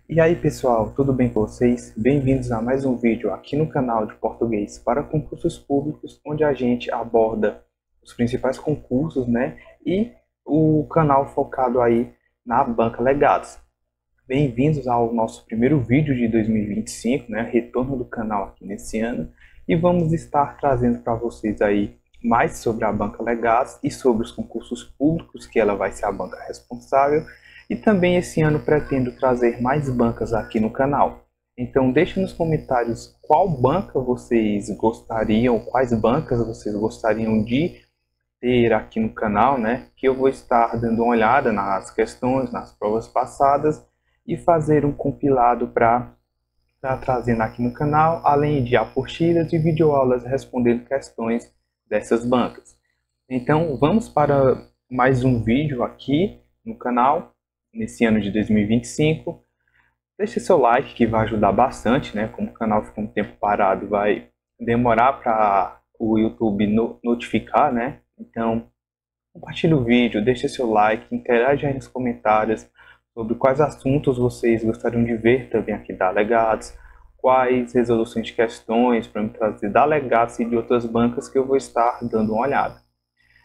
E aí pessoal, tudo bem com vocês? Bem-vindos a mais um vídeo aqui no canal de português para concursos públicos, onde a gente aborda os principais concursos, né? E o canal focado aí na banca Legados. Bem-vindos ao nosso primeiro vídeo de 2025, né? Retorno do canal aqui nesse ano. E vamos estar trazendo para vocês aí mais sobre a banca Legados e sobre os concursos públicos, que ela vai ser a banca responsável. E também esse ano pretendo trazer mais bancas aqui no canal. Então deixe nos comentários qual banca vocês gostariam, quais bancas vocês gostariam de ter aqui no canal, né? Que eu vou estar dando uma olhada nas questões, nas provas passadas e fazer um compilado para estar trazendo aqui no canal, além de apostilas e videoaulas respondendo questões dessas bancas. Então vamos para mais um vídeo aqui no canal nesse ano de 2025. Deixe seu like que vai ajudar bastante, né? Como o canal ficou um tempo parado, vai demorar para o YouTube notificar, né? Então, compartilhe o vídeo, deixe seu like, interage aí nos comentários sobre quais assuntos vocês gostariam de ver também aqui da Legados, quais resoluções de questões para me trazer da Legados e de outras bancas que eu vou estar dando uma olhada.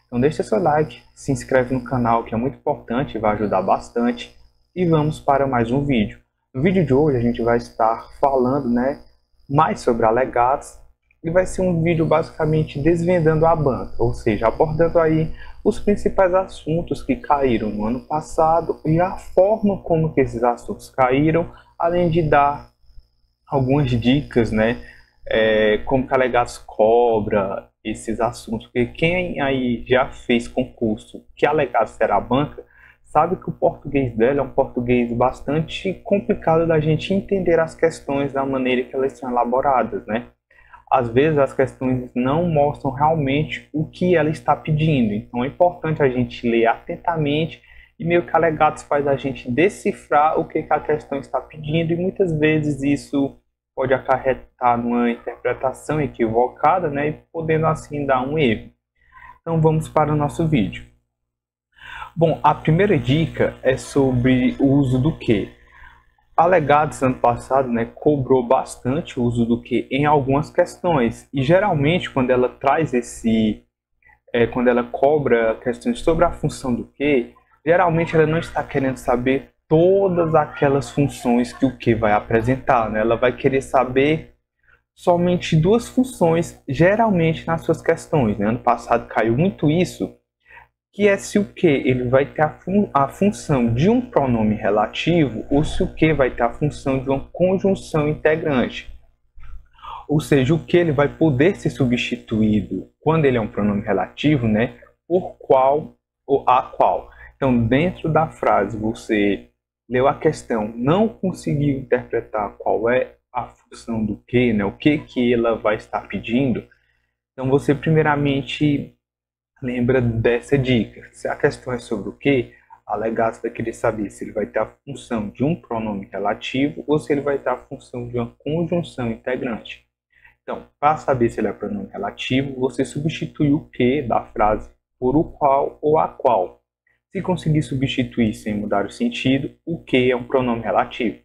Então deixe seu like, se inscreve no canal que é muito importante e vai ajudar bastante. E vamos para mais um vídeo. No vídeo de hoje a gente vai estar falando, né, mais sobre a Legados e vai ser um vídeo basicamente desvendando a banca, ou seja, abordando aí os principais assuntos que caíram no ano passado e a forma como que esses assuntos caíram, além de dar algumas dicas, né, como que a Legados cobra esses assuntos, porque quem aí já fez concurso que a Legados será a banca, sabe que o português dela é um português bastante complicado da gente entender as questões da maneira que elas são elaboradas, né? Às vezes as questões não mostram realmente o que ela está pedindo, então é importante a gente ler atentamente e meio que a Legados faz a gente decifrar o que a questão está pedindo e muitas vezes isso pode acarretar numa interpretação equivocada, né, e podendo assim dar um erro. Então vamos para o nosso vídeo. Bom, a primeira dica é sobre o uso do que. A Legados ano passado, né, cobrou bastante o uso do que em algumas questões e geralmente quando ela traz quando ela cobra questões sobre a função do que, geralmente ela não está querendo saber todas aquelas funções que o que vai apresentar, né? Ela vai querer saber somente duas funções, geralmente nas suas questões, né? Ano passado caiu muito isso, que é se o que ele vai ter a função de um pronome relativo ou se o que vai ter a função de uma conjunção integrante. Ou seja, o que ele vai poder ser substituído quando ele é um pronome relativo, né, por qual ou a qual. Então, dentro da frase, você leu a questão, não conseguiu interpretar qual é a função do que, né, o que ela vai estar pedindo. Então, você primeiramente lembra dessa dica. Se a questão é sobre o que, a Legados vai querer saber se ele vai ter a função de um pronome relativo ou se ele vai ter a função de uma conjunção integrante. Então, para saber se ele é pronome relativo, você substitui o que da frase por o qual ou a qual. Se conseguir substituir sem mudar o sentido, o que é um pronome relativo.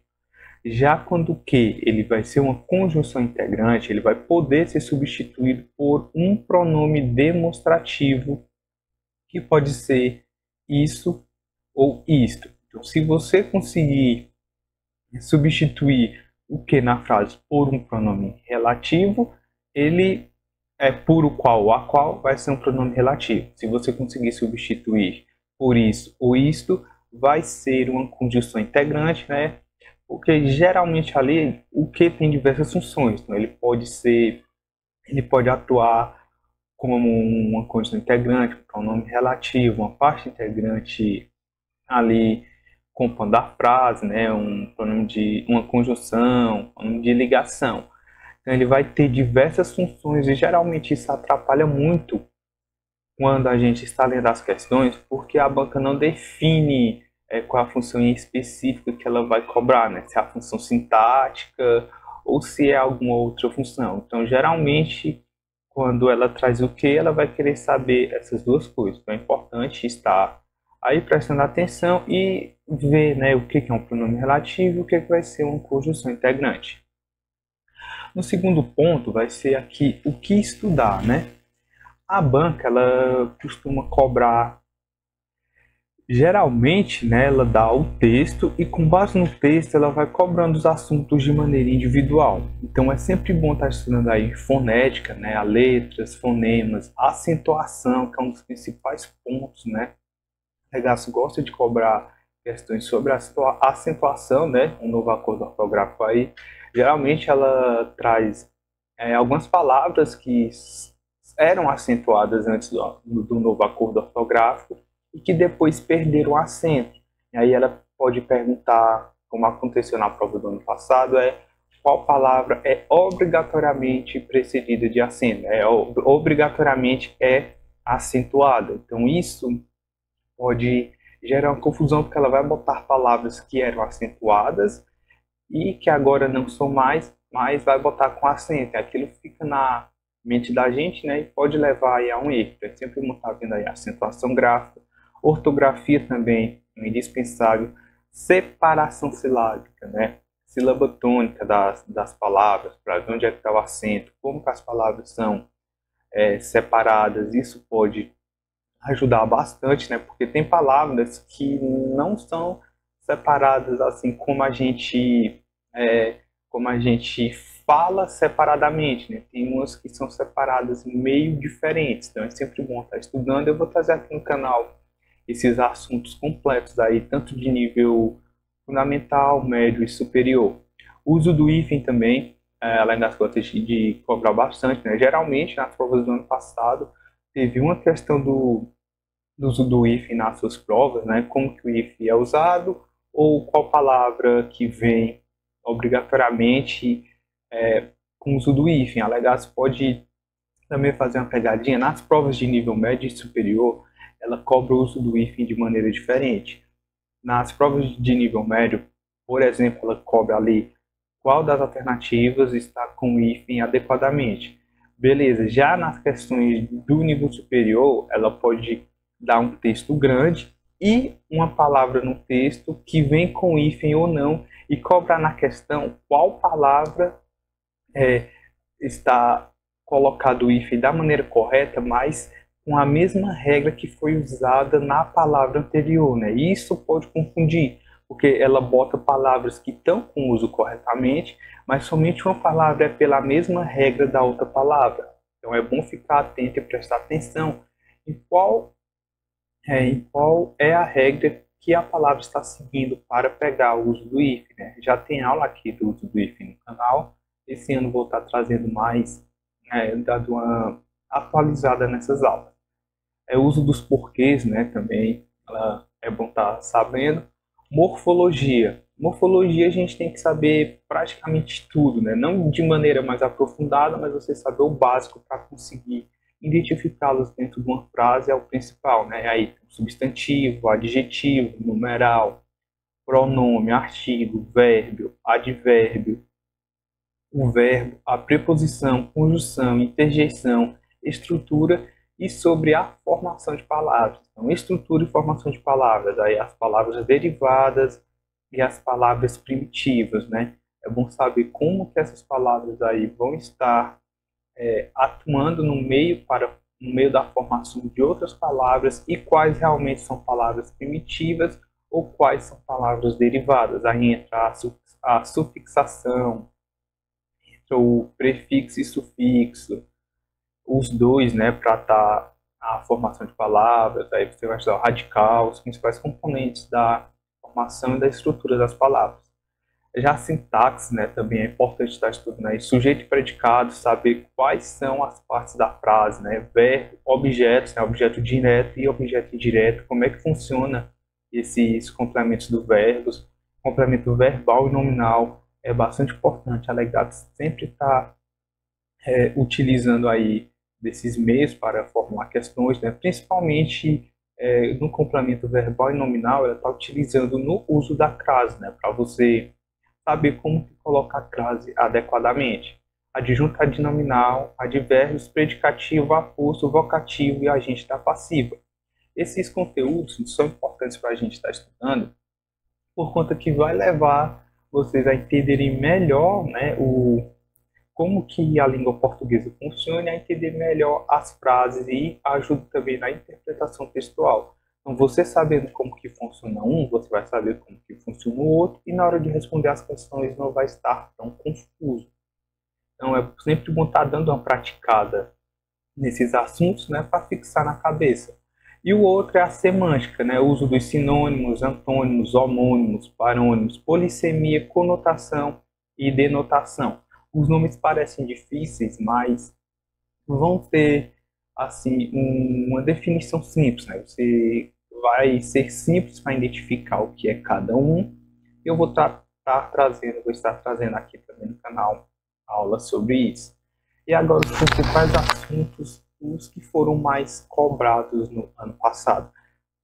Já quando o que ele vai ser uma conjunção integrante, ele vai poder ser substituído por um pronome demonstrativo, que pode ser isso ou isto. Então, se você conseguir substituir o que na frase por um pronome relativo, ele é por o qual ou a qual vai ser um pronome relativo. Se você conseguir substituir por isso ou isto, vai ser uma conjunção integrante, né? Porque geralmente ali o que tem diversas funções. Então, ele pode atuar como uma conjunção integrante, um pronome relativo, uma parte integrante ali compondo a frase, né, um pronome de uma conjunção, um pronome de ligação. Então ele vai ter diversas funções e geralmente isso atrapalha muito quando a gente está lendo as questões, porque a banca não define qual a função em específica que ela vai cobrar, né? Se é a função sintática ou se é alguma outra função. Então geralmente quando ela traz o que, ela vai querer saber essas duas coisas. Então é importante estar Aí prestando atenção e ver, né, o que é um pronome relativo e o que vai ser uma conjunção integrante. No segundo ponto vai ser aqui o que estudar, né? A banca, ela costuma cobrar, geralmente, né, ela dá o texto e com base no texto ela vai cobrando os assuntos de maneira individual. Então é sempre bom estar estudando aí fonética, né, a letras, fonemas, acentuação, que é um dos principais pontos, né? A Regaço gosta de cobrar questões sobre a acentuação, né, um novo acordo ortográfico aí. Geralmente ela traz algumas palavras que eram acentuadas antes do novo acordo ortográfico e que depois perderam o acento. E aí ela pode perguntar, como aconteceu na prova do ano passado, qual palavra é obrigatoriamente precedida de acento, obrigatoriamente é acentuada. Então isso pode gerar uma confusão, porque ela vai botar palavras que eram acentuadas e que agora não são mais, mas vai botar com acento. Aquilo fica na mente da gente, né, e pode levar aí a um erro. É sempre bom estar vendo aí a acentuação gráfica, ortografia também, indispensável, separação silábica, né, sílaba tônica das palavras, para ver onde é que está o acento, como que as palavras são separadas. Isso pode ajudar bastante, né? Porque tem palavras que não são separadas assim como a gente fala separadamente, né? Tem umas que são separadas meio diferentes, então é sempre bom estar estudando. Eu vou trazer aqui no canal esses assuntos completos aí, tanto de nível fundamental, médio e superior. O uso do hífen também, além das coisas de cobrar bastante, né? Geralmente nas provas do ano passado teve uma questão do uso do if nas suas provas, né? Como que o if é usado ou qual palavra que vem obrigatoriamente com o uso do if. A Legacy pode também fazer uma pegadinha. Nas provas de nível médio e superior, ela cobra o uso do if de maneira diferente. Nas provas de nível médio, por exemplo, ela cobra ali qual das alternativas está com o if adequadamente. Beleza, já nas questões do nível superior, ela pode dar um texto grande e uma palavra no texto que vem com hífen ou não e cobrar na questão qual palavra está colocado o hífen da maneira correta, mas com a mesma regra que foi usada na palavra anterior, né? E isso pode confundir, porque ela bota palavras que estão com uso corretamente, mas somente uma palavra é pela mesma regra da outra palavra. Então é bom ficar atento e prestar atenção em qual é a regra que a palavra está seguindo para pegar o uso do if, né? Já tem aula aqui do uso do if no canal. Esse ano vou estar trazendo mais, dando uma atualizada nessas aulas. O uso dos porquês, né, também é bom estar sabendo. Morfologia. Morfologia a gente tem que saber praticamente tudo, né? Não de maneira mais aprofundada, mas você saber o básico para conseguir identificá-los dentro de uma frase é o principal, né? Aí substantivo, adjetivo, numeral, pronome, artigo, verbo, advérbio, o verbo, a preposição, conjunção, interjeição, estrutura e sobre a formação de palavras. Então, estrutura e formação de palavras, aí as palavras derivadas e as palavras primitivas, né? É bom saber como que essas palavras aí vão estar atuando no meio da formação de outras palavras e quais realmente são palavras primitivas ou quais são palavras derivadas. Aí entra a sufixação, entra o prefixo e sufixo, os dois, né, para estar a formação de palavras. Aí você vai estudar o radical, os principais componentes da formação e da estrutura das palavras. Já a sintaxe, né, também é importante estar estudando aí. Sujeito e predicado, saber quais são as partes da frase, né, verbo, objetos, né, objeto direto e objeto indireto, como é que funciona esses complementos do verbos, complemento verbal e nominal é bastante importante. A Legacy sempre está utilizando aí desses meios para formular questões, né, principalmente no complemento verbal e nominal, ela está utilizando no uso da crase, né, para você saber como colocar a crase adequadamente. Adjunto adnominal, advérbios, predicativo, aposto, vocativo e agente da passiva. Esses conteúdos são importantes para a gente estar estudando, por conta que vai levar vocês a entenderem melhor, né, como que a língua portuguesa funciona, a entender melhor as frases e ajuda também na interpretação textual. Então, você sabendo como que funciona um, você vai saber como que funciona o outro, e na hora de responder as questões não vai estar tão confuso. Então, é sempre bom estar dando uma praticada nesses assuntos, né, para fixar na cabeça. E o outro é a semântica, né, o uso dos sinônimos, antônimos, homônimos, parônimos, polissemia, conotação e denotação. Os nomes parecem difíceis, mas vão ter assim uma definição simples, né? Você vai ser simples para identificar o que é cada um. Eu vou estar trazendo aqui também no canal aula sobre isso. E agora os principais assuntos, os que foram mais cobrados no ano passado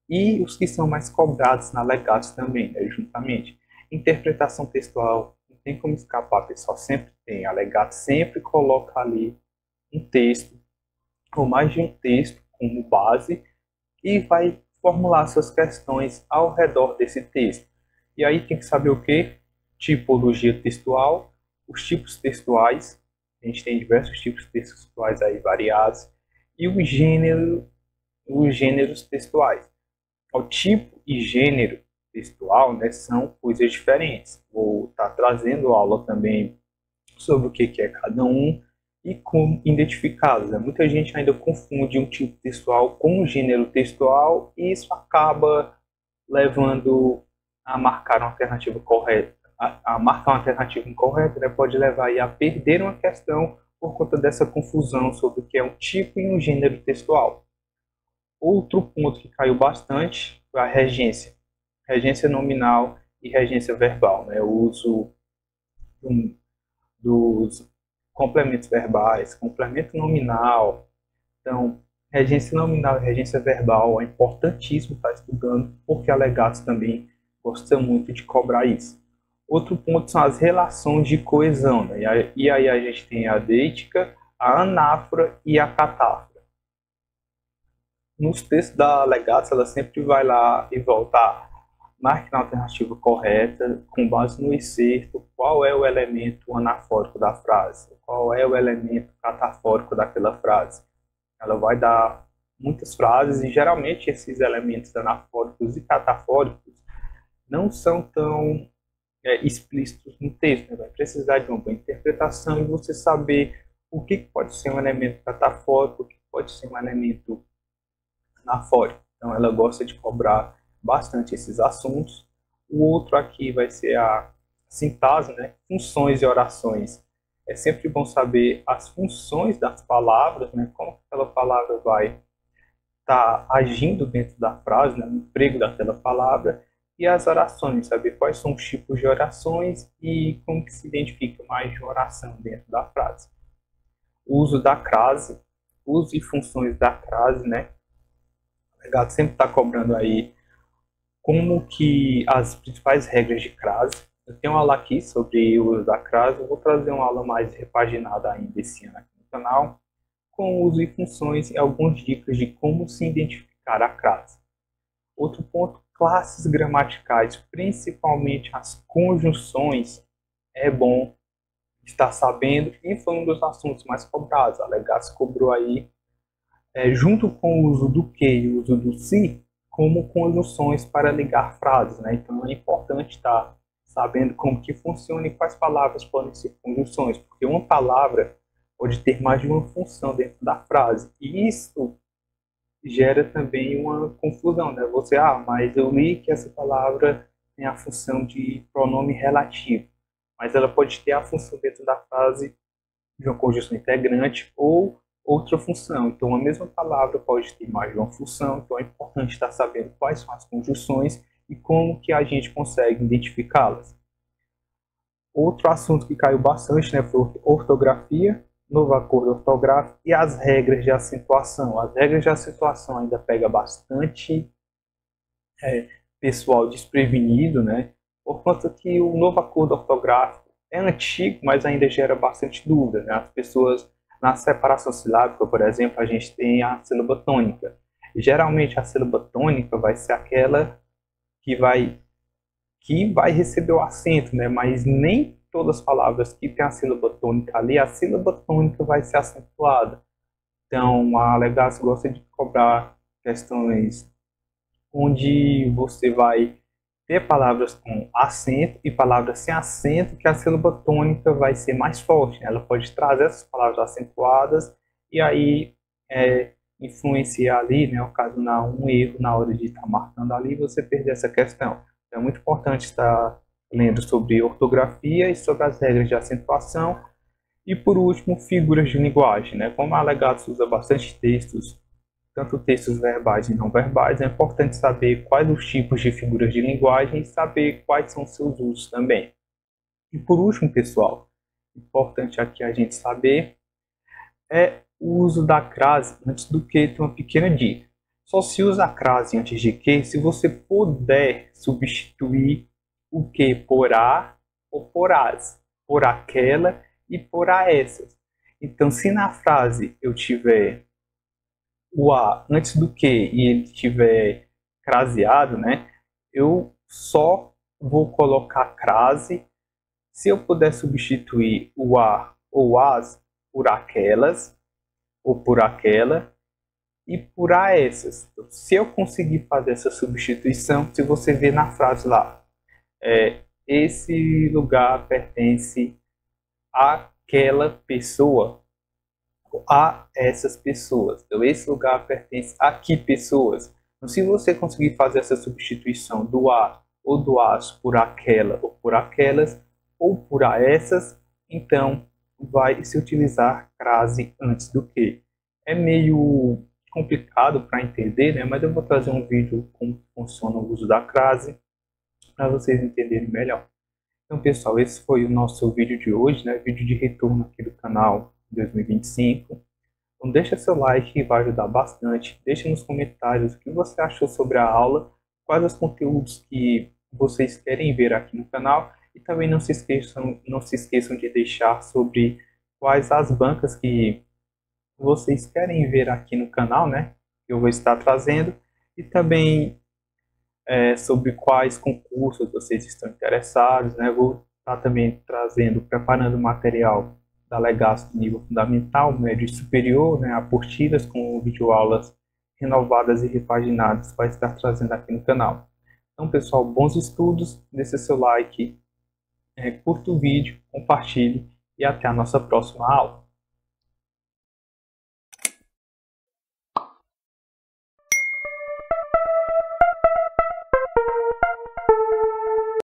e os que são mais cobrados na Legados também, né, juntamente. Interpretação textual, não tem como escapar, pessoal, sempre tem. A Legados sempre coloca ali um texto, ou mais de um texto como base, e vai formular suas questões ao redor desse texto. E aí tem que saber o que? Tipologia textual, os tipos textuais, a gente tem diversos tipos textuais aí variados, e os gêneros textuais. O tipo e gênero textual, né, são coisas diferentes. Vou estar trazendo aula também sobre o que é cada um e como identificá-los. Né? Muita gente ainda confunde um tipo textual com um gênero textual e isso acaba levando a marcar uma alternativa correta. A marcar uma alternativa incorreta, né, pode levar aí a perder uma questão por conta dessa confusão sobre o que é um tipo e um gênero textual. Outro ponto que caiu bastante foi a regência. Regência nominal e regência verbal. Né? O uso dos complementos verbais, complemento nominal. Então, regência nominal e regência verbal é importantíssimo estar estudando, porque a Legados também gosta muito de cobrar isso. Outro ponto são as relações de coesão. Né? E aí a gente tem a deítica, a anáfora e a catáfora. Nos textos da Legados, ela sempre vai lá e voltar. Marque na alternativa correta, com base no excerto, qual é o elemento anafórico da frase, qual é o elemento catafórico daquela frase. Ela vai dar muitas frases e geralmente esses elementos anafóricos e catafóricos não são tão explícitos no texto. Né? Vai precisar de uma boa interpretação e você saber o que pode ser um elemento catafórico, o que pode ser um elemento anafórico. Então ela gosta de cobrar bastante esses assuntos. O outro aqui vai ser a sintase, né? Funções e orações. É sempre bom saber as funções das palavras, né? Como aquela palavra vai estar agindo dentro da frase, né? O emprego daquela palavra. E as orações, saber quais são os tipos de orações e como que se identifica mais de oração dentro da frase. O uso da crase, uso e funções da crase, né? O Legados sempre está cobrando aí como que as principais regras de crase. Eu tenho uma aula aqui sobre o uso da crase, eu vou trazer uma aula mais repaginada ainda esse ano aqui no canal, com uso e funções e algumas dicas de como se identificar a crase. Outro ponto, classes gramaticais, principalmente as conjunções, é bom estar sabendo, e foi um dos assuntos mais cobrados. A Legados cobrou aí, junto com o uso do que e o uso do se, como conjunções para ligar frases, né? Então é importante estar sabendo como que funciona e quais palavras podem ser conjunções, porque uma palavra pode ter mais de uma função dentro da frase, e isso gera também uma confusão, né? Você, mas eu li que essa palavra tem a função de pronome relativo, mas ela pode ter a função dentro da frase de uma conjunção integrante ou outra função. Então, a mesma palavra pode ter mais de uma função, então é importante estar sabendo quais são as conjunções e como que a gente consegue identificá-las. Outro assunto que caiu bastante, né, foi ortografia, novo acordo ortográfico e as regras de acentuação. As regras de acentuação ainda pega bastante pessoal desprevenido, né, por conta que o novo acordo ortográfico é antigo, mas ainda gera bastante dúvida, né? As pessoas, na separação silábica, por exemplo, a gente tem a sílaba tônica. Geralmente a sílaba tônica vai ser aquela que vai receber o acento, né? Mas nem todas as palavras que tem a sílaba tônica ali, a sílaba tônica vai ser acentuada. Então, a Legacy gosta de cobrar questões onde você vai ter palavras com acento e palavras sem acento, que a sílaba tônica vai ser mais forte, né? Ela pode trazer essas palavras acentuadas e aí influenciar ali, né, ocasionar um erro na hora de estar marcando ali e você perder essa questão. Então, é muito importante estar lendo sobre ortografia e sobre as regras de acentuação. E por último, figuras de linguagem, né? Como a Legacy usa bastante textos, tanto textos verbais e não verbais, é importante saber quais os tipos de figuras de linguagem e saber quais são seus usos também. E por último, pessoal, importante aqui a gente saber é o uso da crase antes do que. Tem uma pequena dica. Só se usa a crase antes de que se você puder substituir o que por a ou por as, por aquela e por a essas. Então, se na frase eu tiver o a antes do que e ele estiver craseado, né, eu só vou colocar crase se eu puder substituir o a ou as por aquelas ou por aquela e por a essas. Então, se eu conseguir fazer essa substituição, se você ver na frase lá, esse lugar pertence àquela pessoa, a essas pessoas. Então, esse lugar pertence a que pessoas? Então, se você conseguir fazer essa substituição do a ou do as por aquela ou por aquelas ou por a essas, então vai se utilizar crase antes do que. É meio complicado para entender, né? Mas eu vou trazer um vídeo como funciona o uso da crase para vocês entenderem melhor. Então, pessoal, esse foi o nosso vídeo de hoje, né? Vídeo de retorno aqui do canal 2025. Então, deixa seu like que vai ajudar bastante. Deixe nos comentários o que você achou sobre a aula, quais os conteúdos que vocês querem ver aqui no canal. E também não se esqueçam de deixar sobre quais as bancas que vocês querem ver aqui no canal, né? Que eu vou estar trazendo. E também sobre quais concursos vocês estão interessados, né? Vou estar também preparando material da Legacy do nível fundamental, médio e superior, né? Apostilas com videoaulas renovadas e repaginadas para estar trazendo aqui no canal. Então, pessoal, bons estudos, deixe seu like, curta o vídeo, compartilhe e até a nossa próxima aula.